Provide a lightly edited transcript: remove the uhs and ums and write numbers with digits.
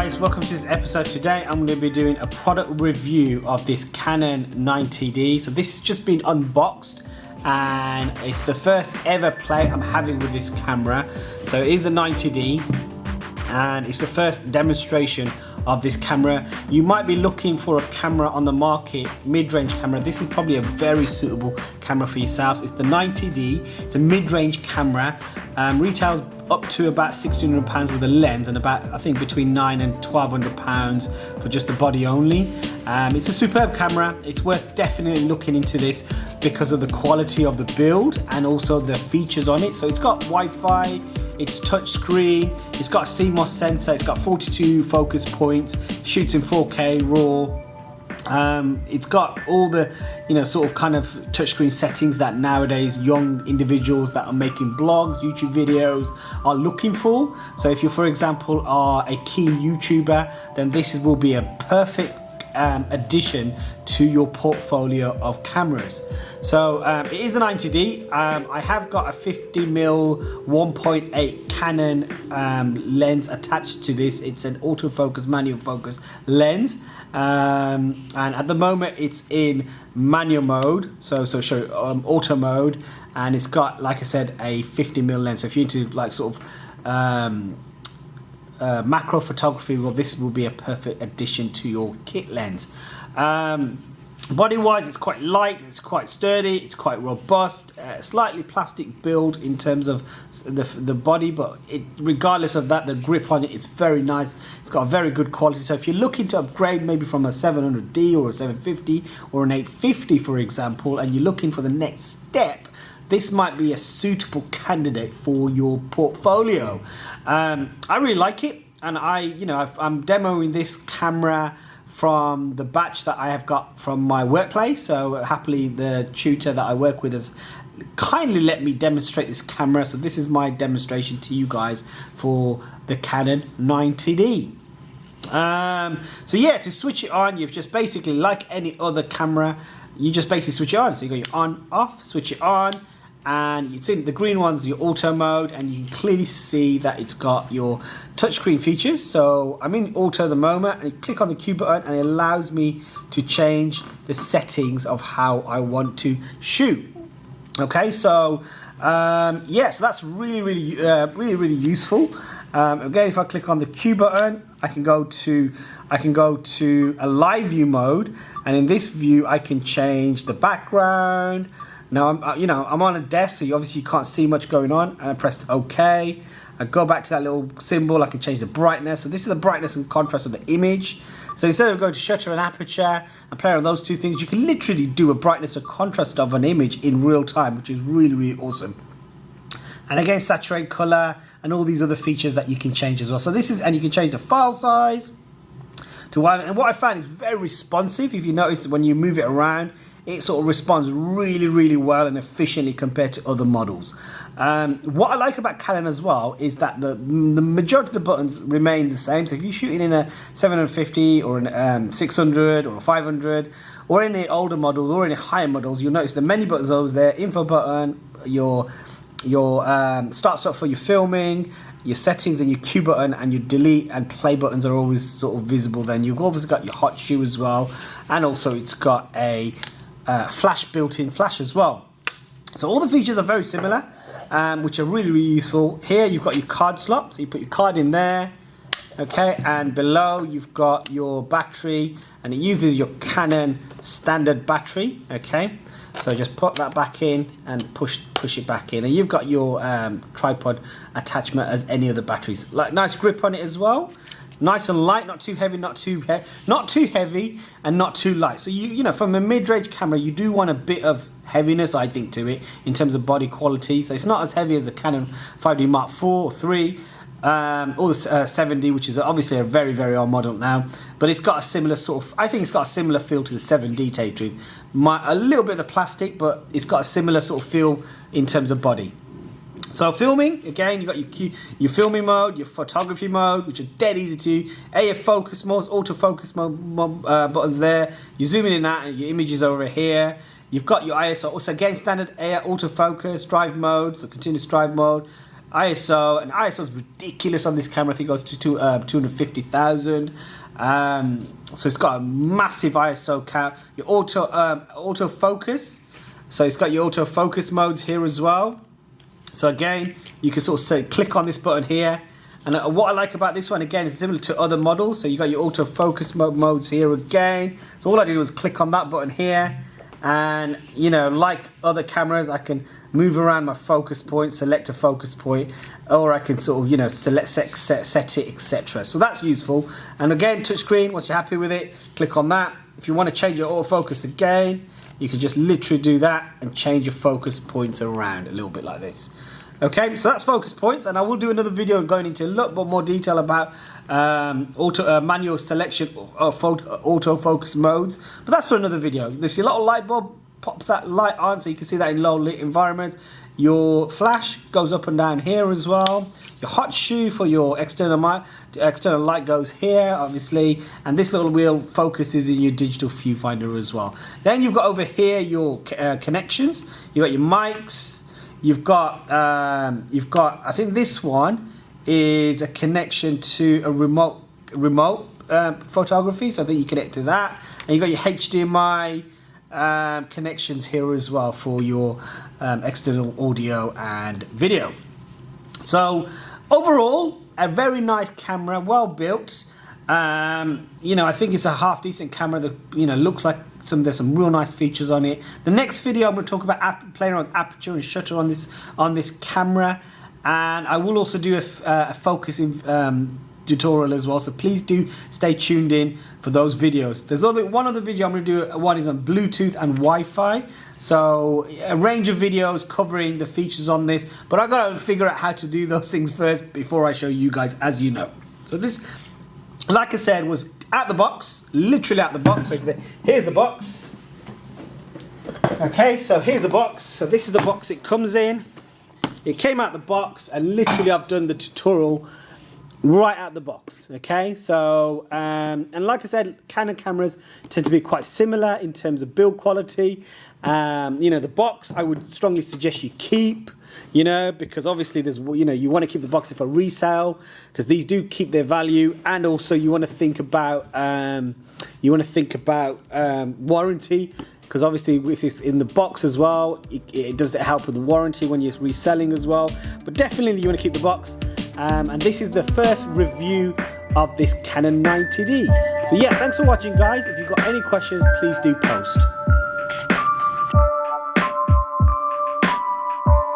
guys, welcome to this episode. Today I'm going to be doing a product review of this Canon 90D. So this has just been unboxed and it's the first ever play I'm having with this camera. So it is the 90D and it's the first demonstration of this camera. You might be looking for a camera on the market, mid-range camera. This is probably a very suitable camera for yourselves. It's the 90D, it's a mid-range camera, retails up to about £1,600 with a lens and about, I think, between £900 and £1,200 for just the body only. It's a superb camera. It's worth definitely looking into this because of the quality of the build and also the features on it. So it's got Wi-Fi, it's touchscreen, it's got a CMOS sensor, it's got 42 focus points, shoots in 4K RAW. It's got all the, sort of kind of touchscreen settings that nowadays young individuals that are making blogs, YouTube videos are looking for. So if you, for example, are a keen YouTuber, then this will be a perfect addition to your portfolio of cameras. So it is a 90D. I have got a 50mm 1.8 Canon lens attached to this. It's an autofocus, manual focus lens, and at the moment it's in manual mode, so auto mode, and it's got, like I said, a 50mm lens. So if you're into like sort of macro photography, well, this will be a perfect addition to your kit lens. Body wise, it's quite light, it's quite sturdy, it's quite robust, slightly plastic build in terms of the body, but regardless of that, the grip on it, it's very nice. It's got a very good quality. So if you're looking to upgrade maybe from a 700D or a 750 or an 850, for example, and you're looking for the next step, this might be a suitable candidate for your portfolio. I really like it, and I'm demoing this camera from the batch that I have got from my workplace. So happily, the tutor that I work with has kindly let me demonstrate this camera. So this is my demonstration to you guys for the Canon 90D. So yeah, to switch it on, you've just basically, like any other camera, you just basically switch it on. So you go your on, off, switch it on, and it's in the green one's your auto mode, and you can clearly see that it's got your touchscreen features. So I'm in auto at the moment, and you click on the Q button and it allows me to change the settings of how I want to shoot. Okay, so yeah, so that's really useful. Again, if I click on the Q button, I can go to a live view mode, and in this view I can change the background. Now I'm on a desk, so obviously you can't see much going on, and I press OK. I go back to that little symbol. I can change the brightness. So this is the brightness and contrast of the image. So instead of going to shutter and aperture and play on those two things, you can literally do a brightness or contrast of an image in real time, which is really awesome. And again, saturate color and all these other features that you can change as well. So this is, and you can change the file size to whatever. And what I found is very responsive. If you notice, when you move it around, it sort of responds really well and efficiently compared to other models. What I like about Canon as well is that the majority of the buttons remain the same. So if you're shooting in a 750 or an 600 or a 500 or any older models or any higher models, you'll notice the menu buttons are always there. Info button, your start stop for your filming, your settings, and your Q button and your delete and play buttons are always sort of visible. Then you've obviously got your hot shoe as well, and also it's got a flash, built-in flash as well. So all the features are very similar, which are really useful. Here you've got your card slot, so you put your card in there, okay, and below you've got your battery, and it uses your Canon standard battery, okay. So just put that back in and push it back in, and you've got your tripod attachment as any other batteries. Like, nice grip on it as well. Nice and light, not too heavy, not too heavy, and not too light. So from a mid-range camera, you do want a bit of heaviness, I think, to it in terms of body quality. So it's not as heavy as the Canon 5D Mark IV or 3, or the 7D, which is obviously a very old model now. But it's got a similar sort of, I think it's got a similar feel to the 7D, to tell you the truth. A little bit of the plastic, but it's got a similar sort of feel in terms of body. So filming, again, you've got your filming mode, your photography mode, which are dead easy to. AF focus modes, autofocus mode buttons there. You're zooming in that, and your images over here. You've got your ISO, also again standard autofocus, drive mode, so continuous drive mode. ISO, and ISO is ridiculous on this camera. I think it goes to 250,000. So it's got a massive ISO count. Your auto focus. So it's got your auto focus modes here as well. So again, you can sort of say, click on this button here. And what I like about this one, again, is similar to other models. So you got your auto focus modes here again. So all I did was click on that button here. And, you know, like other cameras, I can move around my focus point, select a focus point, or I can sort of, you know, select, set it, etc. So that's useful. And again, touchscreen, once you're happy with it, click on that. If you want to change your autofocus again, you can just literally do that and change your focus points around a little bit like this. Okay, so that's focus points, and I will do another video going into a lot more detail about manual selection of autofocus modes, but that's for another video. There's your little light bulb, pops that light on so you can see that in low lit environments. Your flash goes up and down here as well. Your hot shoe for your external light goes here, obviously, and this little wheel focuses in your digital viewfinder as well. Then you've got over here your connections. You've got your mics. You've got, I think this one is a connection to a remote photography, so I think you connect to that. And you've got your HDMI connections here as well for your external audio and video. So overall, a very nice camera, well built. You know, I think it's a half decent camera that, you know, looks like there's some real nice features on it. The next video I'm going to talk about playing around with aperture and shutter on this camera, and I will also do a focusing tutorial as well, so please do stay tuned in for those videos. There's one other video I'm going to do. One is on Bluetooth and Wi-Fi, so a range of videos covering the features on this, but I got to figure out how to do those things first before I show you guys, as you know. So this, like I said, was out the box, literally out the box. So here's the box. Okay, so here's the box. So this is the box it comes in. It came out the box, and literally I've done the tutorial right out the box. Okay, so and like I said, Canon cameras tend to be quite similar in terms of build quality. You know, the box I would strongly suggest you keep, you know, because obviously there's, you know, you want to keep the box for resale because these do keep their value, and also you want to think about warranty, because obviously if it's in the box as well, it does help with the warranty when you're reselling as well. But definitely you want to keep the box. And this is the first review of this Canon 90D. So yeah, thanks for watching, guys. If you've got any questions, please do post.